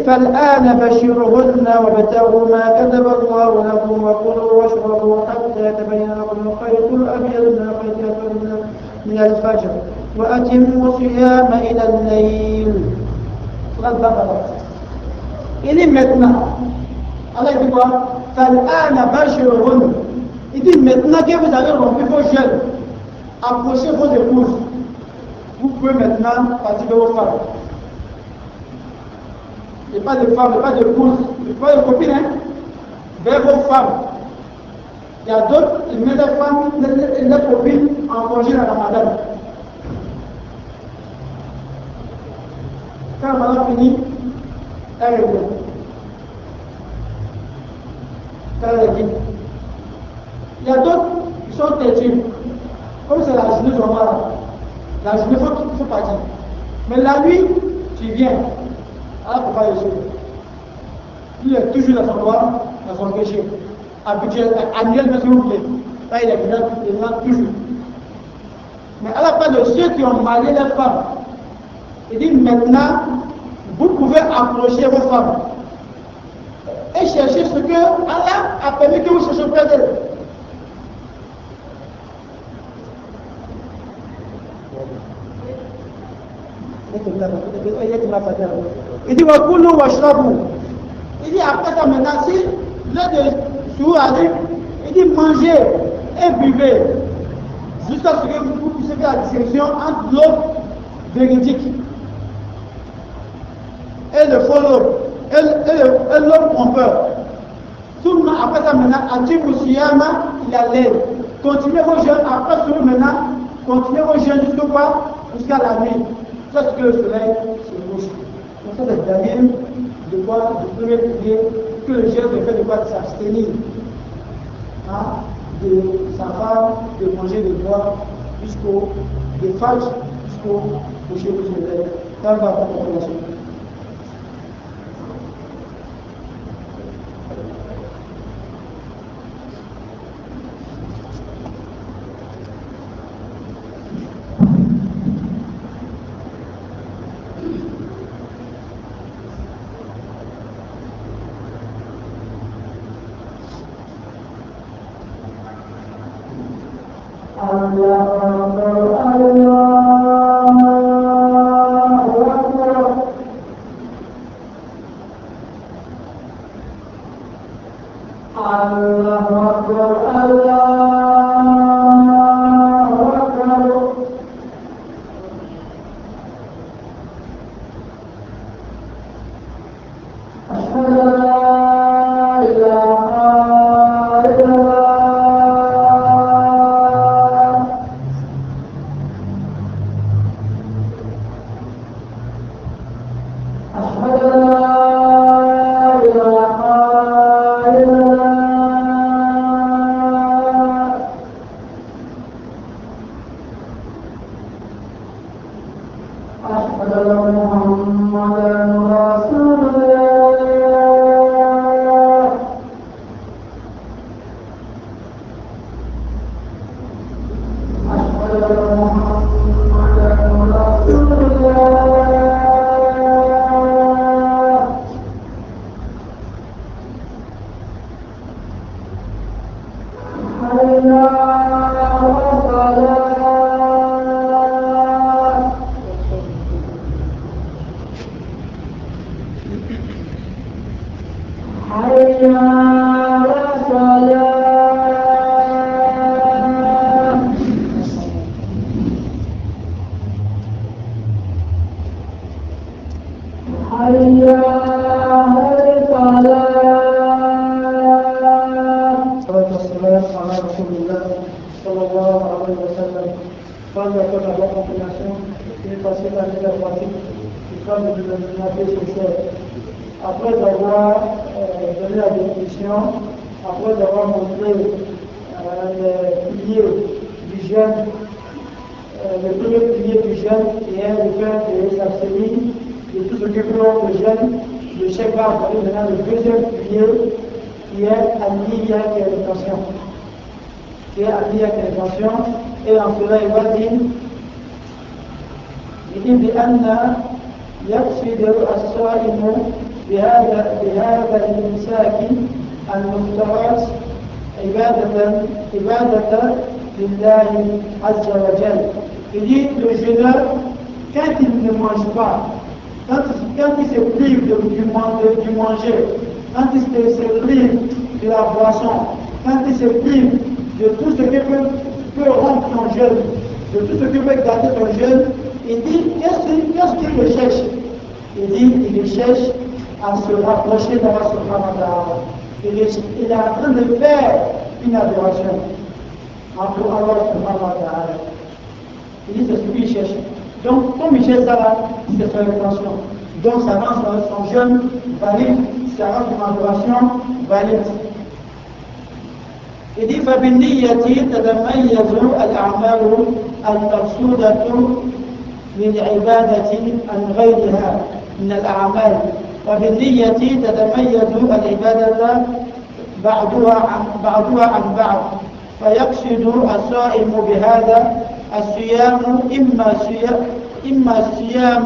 فالآن بشرهن وابتغوا ما كتب الله لكم وكلوا واشربوا حتى يتبين لكم الخيط الأبيض من الخيط الأسود من الفجر وأتموا الصيام إلى الليل. Il dit maintenant, Allah dit quoi? فالآن بشرهن. Il dit maintenant que vous avez rompu vos jeûnes, approchez vos épouses. Vous pouvez maintenant partir de vos femmes. Il n'y a pas de femmes, il n'y a pas d'épouses, il n'y a pas de copines, hein? Vers vos femmes. Il y a d'autres, ils mettent les femmes et les copines en congé dans la Ramadan. Quand le Ramadan finit, elle revient. Quand elle revient. Il y a d'autres qui sont têtus. Comme c'est la journée du Ramadan. La journée, il faut partir. Mais la nuit, tu viens. Alors, il ne faut pas le suivre. Il est toujours dans son droit, dans son péché. Habituel, annuel, mais s'il vous plaît. Là, il est là toujours. Mais à la part de ceux qui ont marié les femmes, il dit maintenant, vous pouvez approcher vos femmes et chercher ce que Allah a permis que vous cherchiez auprès d'elles. Il dit Wakoulou Washrabou. Il dit après ça maintenant, si l'heure de jour arrive, il dit mangez et buvez jusqu'à ce que vous puissiez faire la distinction entre l'eau véridique et le faux l'eau et l'homme trompeur. Tout le monde après ça maintenant, Atimu Siyama, il a l'air. Continuez vos jeûnes après ce maintenant, continuez vos jeûnes jusqu'à la nuit. Ça, c'est que le soleil se couche. Donc, ça, c'est Daniel de quoi, de premier prier, que le jeune ne fait de quoi de s'abstenir. Hein, de sa femme, de manger, de boire, jusqu'au Fajr, jusqu'au coucher du soleil. Dans la population. والسلام على رسول الله صلى الله عليه وسلم. قال لقد أبقى compilation qui est passée dans la pratique du cadre de l'humanité sociale. Après avoir donné la définition, après avoir montré les piliers du jeûne, le premier pilier du jeûne qui est le fait de s'abstenir de tout ce qui provoque le jeûne, le chef va parler maintenant le deuxième pilier qui est Al-Niyya, qui est l'intention. Qui est Al-Niyya, qui est l'intention, et en cela il va dire بأن يقصد الصائم بهذا الإمساك المفترض عبادة لله عز وجل. Il dit le jeûneur, quand il ne mange pas, quand il se prive du manger, quand il se prive de la boisson, quand il se prive de tout ce qui peut rompre ton jeûne, de tout ce qui peut garder ton jeûne, il dit, qu'est-ce qu'il recherche? Il dit, il cherche à se rapprocher d'Allah subhanahu wa ta'ala. Il est en train de faire une adoration entre Allah subhanahu wa ta'ala. Il dit, c'est ce qu'il cherche. Donc, comme il cherche ça là, c'est son intention. Donc, ça rend son jeûne valide, ça rend son adoration valide. Il dit, فَبِالنِّيَّةِ تَتَمَيَّزُ الْأَعْمَالُ الْمَقْصُودَةُ للعبادة عن غيرها من الأعمال. وبالنية تتميز العبادة بعضها عن بعض. فيقصد الصائم بهذا الصيام إما صيام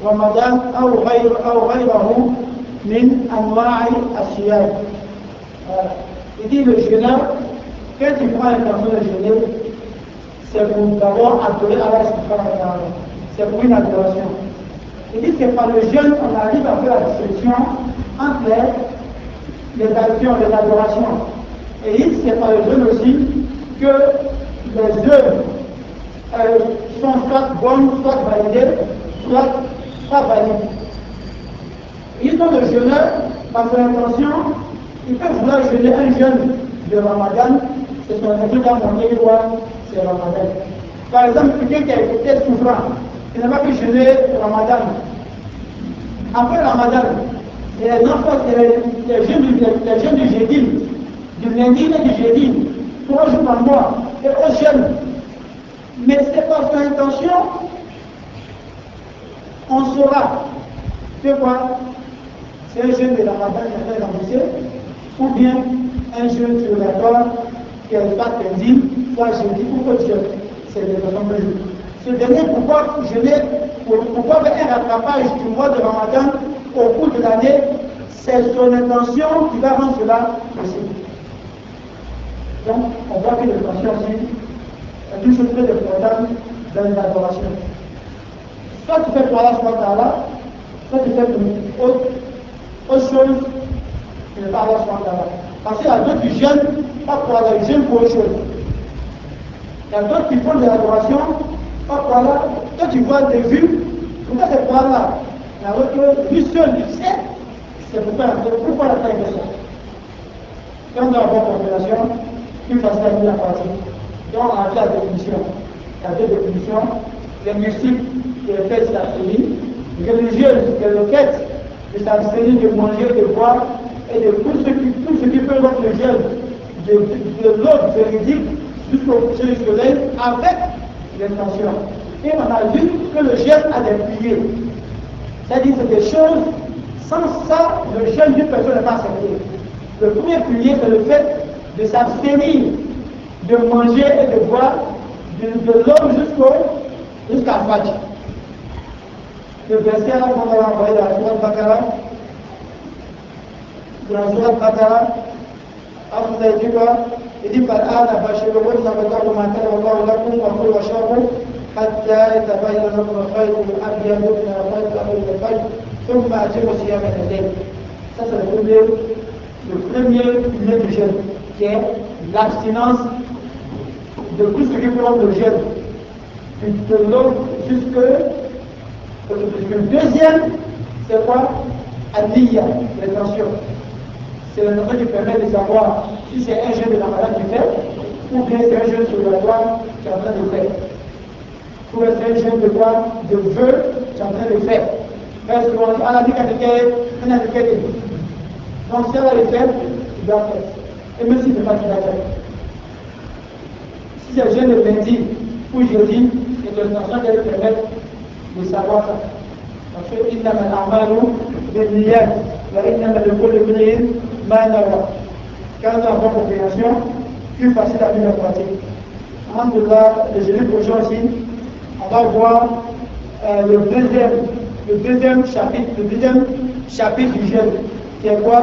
رمضان أو غيره من أنواع الصيام. Il dit le jeûneur, quand il prend l'intention de jeûner, c'est pour d'abord adorer Allah subhanahu wa ta'ala. C'est pour une adoration. Il dit que c'est par le jeûne qu'on arrive à faire la distinction entre les actions, les adorations. Et il dit que c'est par le jeûne aussi que les œuvres sont soit bonnes, soit validées, soit pas valides. Il dit que le jeûneur, par son intention, il peut vouloir jeûner un jeûne de Ramadan, c'est son intention dans mon éloignement. C'est Ramadan. Par exemple, quelqu'un qui a été souffrant, il n'a pas pu jeûner Ramadan. Après Ramadan, il y a les jeûnes du jeudi, du lundi et du jeudi, 3 jours par mois, et au jeûne. Mais c'est par son intention, on saura que quoi, c'est un jeûne de Ramadan qui a fait remboursé, ou bien un jeûne sur la corde qui n'est pas lundi, soit jeudi ou autre chose. C'est des raisons de jour. Ce dernier, pourquoi faire un rattrapage du mois de Ramadan au cours de l'année, c'est son intention qui va rendre cela possible. Donc, on voit que l'intention aussi est une chose très importante dans l'adoration. Soit tu fais pour Allah, soit tu fais pour autre chose qui n'est pas Allah. Parce qu'il y a d'autres qui jeûnent, pas pour Allah, ils jeûnent pour autre chose. Il y a d'autres qui font de l'adoration, pas pour Allah. Toi tu vois des vues, pourquoi c'est pour Allah? Il y a d'autres qui seul, tu sais, c'est pourquoi la taille de ça. Quand on a la bonne population, plus facile à la partie. Donc on a fait la définition. Il y a deux définitions. Les mystiques qui est fait de s'abstenir, religieuses qui est le fait de s'abstenir de manger, de boire et de tout ce qui peut rendre le jeûne de l'ordre véridique jusqu'au coucher du soleil avec l'intention. Et on a vu que le jeûne a des piliers. C'est-à-dire que c'est des choses, sans ça, le jeûne d'une personne n'est pas accepté. Le premier pilier, c'est le fait de s'abstenir de manger et de boire de l'homme jusqu'à Fajr. Le verset là qu'on va envoyer dans la Sourate Baqara, vous avez dit quoi? Il dit فالآن باشروهن واتقوا ما كتب الله لكم وكلوا واشربوا حتى يتبين لكم الخيط الأبيض من الخيط الأبيض من الفجر ثم أتموا الصيام إلى الليل. Ça c'est le premier pilier du jeûne, qui est l'abstinence de tout ce qui prend le jeûne, de l'eau jusque. Le deuxième, c'est quoi? Al-Niyya, l'intention. C'est l'intention qui permet de savoir si si c'est un jeûne de Ramadan qui fait, ou bien c'est un jeûne obligatoire qui est en train de faire. Ou bien c'est un jeûne de quoi? De vœux qui est en train de faire. Parce qu'on a dit qu'on a dit donc si elle a le faire, il doit faire. Et même s'il ne fait pas, il doit faire. Si c'est jeûne de lundi ou jeudi, c'est l'intention qu'elle permet de savoir ça. Parce que إنما الأعمال بالنيات وإنما لكل امرئ ما نوى. Quand on a une bonne compréhension, plus facile à mettre en pratique. Alhamdulillah, le jeudi prochain aussi, on va voir le deuxième chapitre du jeûne, qui est quoi?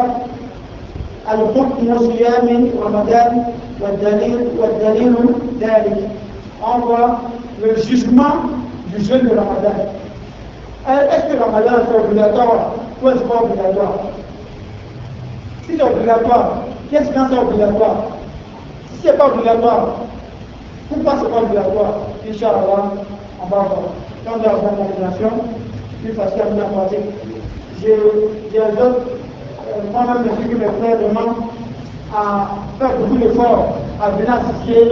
Al-Hukm Siyam Ramadan والدليل ذلك. On voit le jugement du jeûne de Ramadan. Est-ce que le Ramadan est obligatoire ou est-ce pas obligatoire? Si c'est obligatoire, qu'est-ce que c'est obligatoire? Si c'est pas obligatoire, pourquoi c'est pas obligatoire? Inch'Allah, on va voir. Quand on a la compréhension, plus facile à mettre en pratique. Moi-même, je suis que mes frères demandent à faire beaucoup d'efforts, à venir assister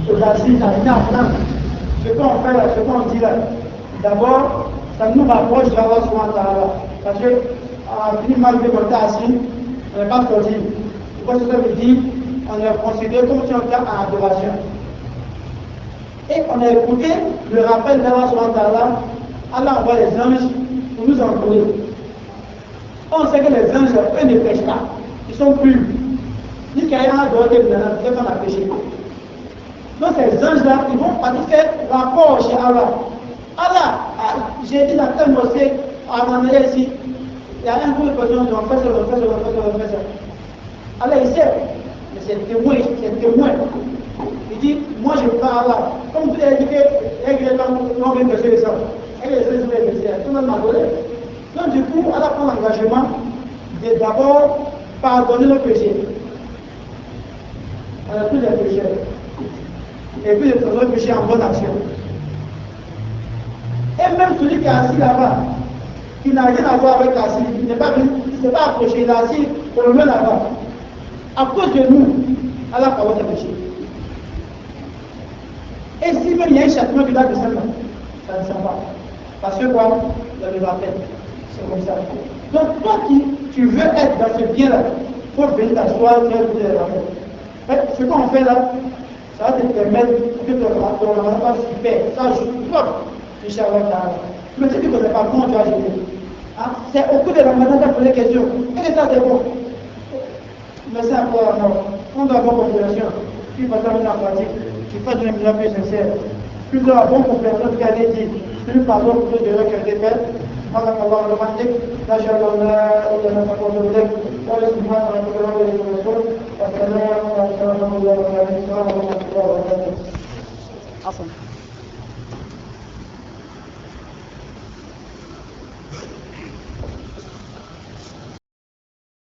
aux assises, à venir apprendre ce qu'on fait, ce qu'on dit là. D'abord, ça nous rapproche de Allah subhanahu wa ta'ala. Parce que, à venir malgré mon temps assis, on n'est pas sorti. Pourquoi ça veut dire? On est considéré comme si on était en adoration. Et on a écouté le rappel d'Allah subhanahu wa ta'ala. Allah envoie les anges pour nous encourager. On sait que les anges, eux ne pêchent pas. Ils sont purs. Ni qu'il y a un droit de c'est qu'on a péché. Donc ces anges-là, ils vont partir faire rapport chez Allah. Allah, j'ai dit dans tel mosquée, à mon ici, il y a un groupe de personnes qui ont fait ça. Allah, il sait, mais c'est témoin. Il dit, moi je parle à Allah. Comme vous avez dit que, non, mais monsieur, ça. Tout le monde m'a donné. Donc du coup, Allah prend l'engagement de d'abord pardonner nos péchés. On a tous les péchés. Et puis de transformer le péché en bonne action. Et même celui qui est assis là-bas, qui n'a rien à voir avec l'assis, il ne s'est pas approché, il est assis pour le mettre là-bas. À cause de nous, Allah pardonne les péchés. Et si même il y a un châtiment qui doit descendre, ça ne descend pas. Parce que quoi? Il y a le rappel. C'est comme ça. Donc toi tu veux être dans ce bien-là, il faut venir t'asseoir, faire tous les rappels. Ce qu'on fait là, ça va te permettre que ton ramadan va super. Ça joue top, Inch'Allah. Mais si tu ne connais pas comment tu vas gérer, hein? C'est au cours de la ramadan que tu as posé des questions. Et ça c'est bon. Mais c'est encore non. On doit avoir compréhension. Puis pas terminer en pratique. Tu fais une émission plus sincère. Plus de la bonne compréhension de ce qu'elle a dit. Plus pardon pour tout de l'heure qu'elle a fait. سبحانك اللهم وبحمدك نشهد ان لا اله الا انت نستغفرك ونتوب اليك والسلام عليكم ورحمه الله وبركاته.